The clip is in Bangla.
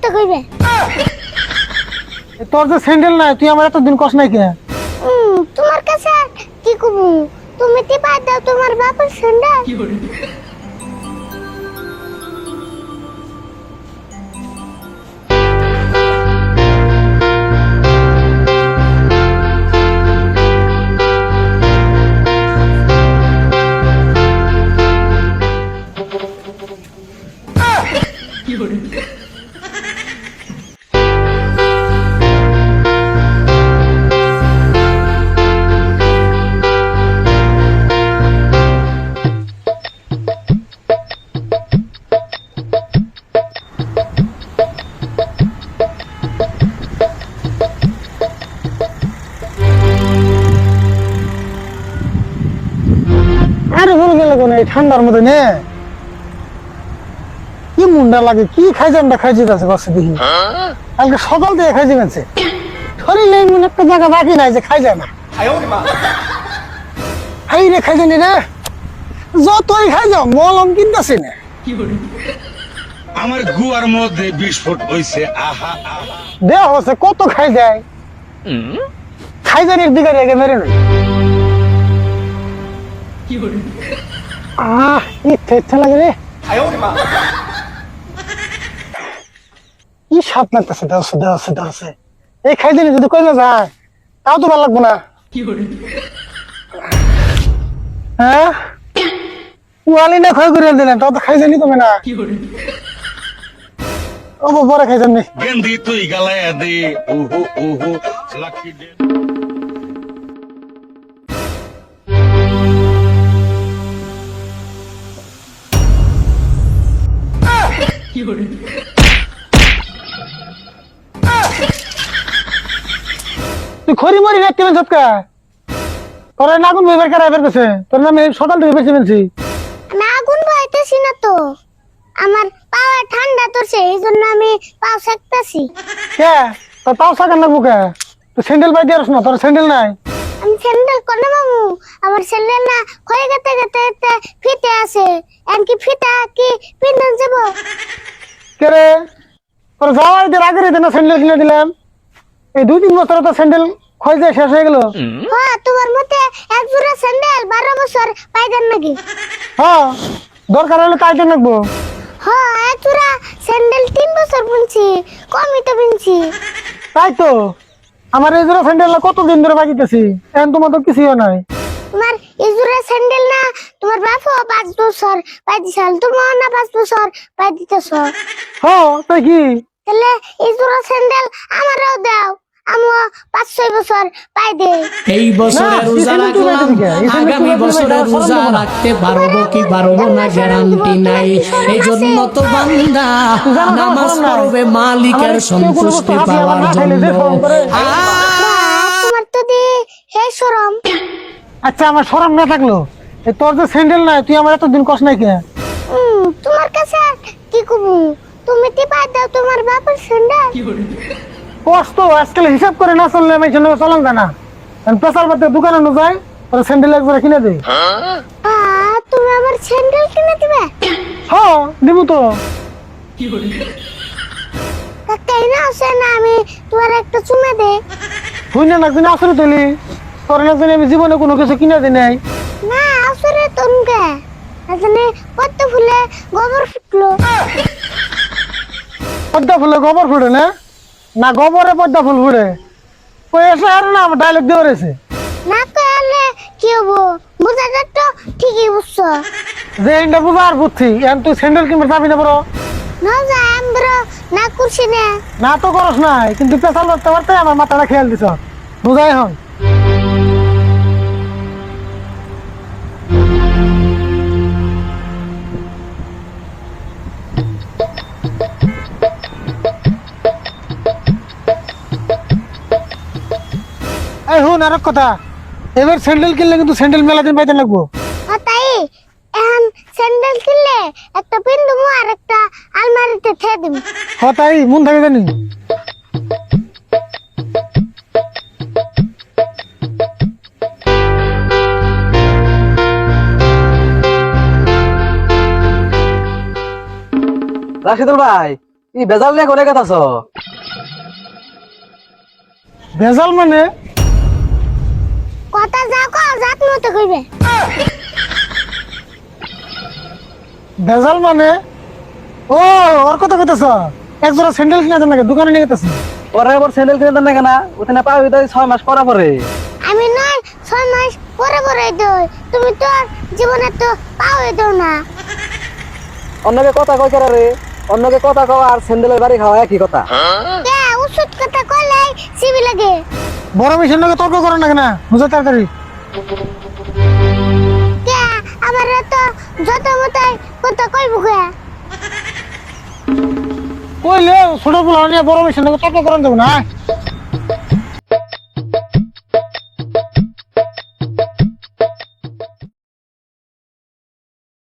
কথা কইবে। তোর যে স্যান্ডেল নাই তুই আমার এতদিন কস নাই কে? তোমার কাছে কি কব, তুমি তি বাদ দাও তোমার বাপের স্যান্ডেল। আরে হলো গেল কোন এই ঠান্ডার মধ্যে নে কি মুন্ডা লাগে, কি খাইজামটা খাইজি আছে কষ্ট দেখি। কালকে সকাল থেকে খাইজি গেছে, শরীরে এমন একটা জায়গা বাকি নাই যে খাই যায় না। এই রে খাই জানি না, যতই খাই যাও মলম কিনতেছি না। আমার গুয়ার মধ্যে বিস্ফোট হয়েছে। আহা দেওয়া হচ্ছে কত খাই যায়, খাই জানির দিকে রেগে মেরে নই। ইচ্ছা ইচ্ছা লাগে রে, কি স্বাদ লাগতেছে। দেওয়া এই খাই জানি যদি কই না যায় তাও তো ভালো লাগবো না। হ্যাঁ পুয়ালি না ক্ষয় করে দিলেন তাও তো খাই জানি তুমি না। ও পরে খাই জানি গেন্দি তুই গালায়া দে। ওহো ওহো লাকি ডে। তুই খড়ি মরি রাখতে পেন সবকা তোর নাগুন বের করা বের করছে, তোর নামে সকাল থেকে বেশি পেয়েছি না আগুন বাইতেছি না তো, আমার পা ঠান্ডা ধরছে এই জন্য আমি পা সেকতেছি। কে তোর পাও সাকান লাগবো কে? তুই স্যান্ডেল পাই দিয়ে না, তোর স্যান্ডেল নাই। আমি স্যান্ডেল কোনে মামু, আমার স্যান্ডেল না ক্ষয়ে গেতে গেতে ফিতে আছে, এমনকি ফিতা কি পিন্দন যাব। কে রে তোর যাওয়ার দিয়ে আগে রেতে না স্যান্ডেল কিনে দিলাম, এই 2-3 বছর তো স্যান্ডেল ক্ষয় যায় শেষ হয়ে গেল। হ্যাঁ তোমার মতে এক জোড়া স্যান্ডেল 12 বছর পাইদেন নাকি? হ্যাঁ দরকার হলে তাই তো নাকবো। হ্যাঁ এক জোড়া স্যান্ডেল 3 বছর বুনছি, কমই তো বুনছি। তাই তো আমার এই জোড়া স্যান্ডেল কতদিন ধরে বাজিতেছি, এখন তোমার তো কিছুই নাই। তোমার এই জোড়া স্যান্ডেল না তোমার বাপও 5 বছর পাই দিছাল, তুমিও না 5 বছর পাই দিতেছ। হ্যাঁ তাই কি? তাহলে এই জোড়া স্যান্ডেল আমারও দাও, আমিও 5-6 বছর পাই দে। এই বছরে রোজা রাখলাম, আগামী বছরে রোজা রাখতে পারবো কি পারবো না গ্যারান্টি নাই। এই জন্য তো বান্দা নামাজ পড়বে মালিকের সন্তুষ্টি পাওয়ার জন্য। তোমার তো দি হে শরম। আচ্ছা আমার শরম না থাকলো, এই তোর যে স্যান্ডেল নাই তুই আমার এতদিন কষ্ট নাই কে? তোমার কাছে কি কব, তুমি তি বাদ দাও তোমার বাপের স্যান্ডেল। কষ্ট আজকাল হিসাব করে না চললে আমি এখানে চলাম জানা, পেশার বাদে দোকানে নো যাই তোর স্যান্ডেল একবার কিনে দে। তুমি আমার স্যান্ডেল কিনে দিবে? হ্যাঁ দিব তো। তাই না আছে না, আমি তোমার একটা চুমে দে। তুই না একদিন আসলে তুলি তোর একদিন আমি জীবনে কোনো কিছু কিনে দিই নাই। না আসলে তোমকে আসলে কত ফুলে গোবর ফুটলো। পদ্মা ফুলে গোবর ফুটে না, না গোবরে পদ্মা ফুল ফুটে? কই এসে আর না আমার ডায়লগ দিয়ে রয়েছে। না তাহলে কি হবো, বুঝাটা তো ঠিকই বুঝছো। যে এটা বুঝা আর বুঝছি, এখন তুই স্যান্ডেল কিনবে যাবি না বড়? না যা আমরা না করছি না। না তো করস নাই, কিন্তু পেশাল করতে পারতে আমার মাথাটা খেয়াল দিছ, বুঝাই হন। এই হুন আর কথা, এবার স্যান্ডেল কিনলে কিন্তু স্যান্ডেল মেলা দিন পাইতে লাগবো। তাই এখন স্যান্ডেল কিনলে একটা পিন দেবো আর একটা আলমারিতে ঠেয়ে দেবো। তাই মন থাকে জানি। রাশিদুল ভাই ই বেজাল নিয়ে কোনে কথাছ? ভেজাল মানে কথা যা কও জাত মতো কইবে। ভেজাল মানে ও ওর কথা কইতেছ এক জোড়া স্যান্ডেল কিনা দেন নাকি দোকানে নিয়ে গেতেছি ওরে আবার স্যান্ডেল কিনে দেন না কেনা ওখানে পাবি তাই 6 মাস পরা পরে আমি নয় 6 মাস পরে পরে দই, তুমি তো আর জীবনে তো পাওই দাও না। অন্যকে কথা কই কেরা রে? অন্যকে কথা কও আর স্যান্ডেলের বাড়ি খাওয়া একই কথা। কে ওষুধ কথা কইলে সিবি লাগে। বড় মিশন নাকি তর্ক করেন না কেন বুঝে তাড়াতাড়ি কে আমার তো যত মতাই কথা কইবো কে। কইলে ছোট পোলা নিয়ে বড় মিশন নাকি তর্ক করেন দেব না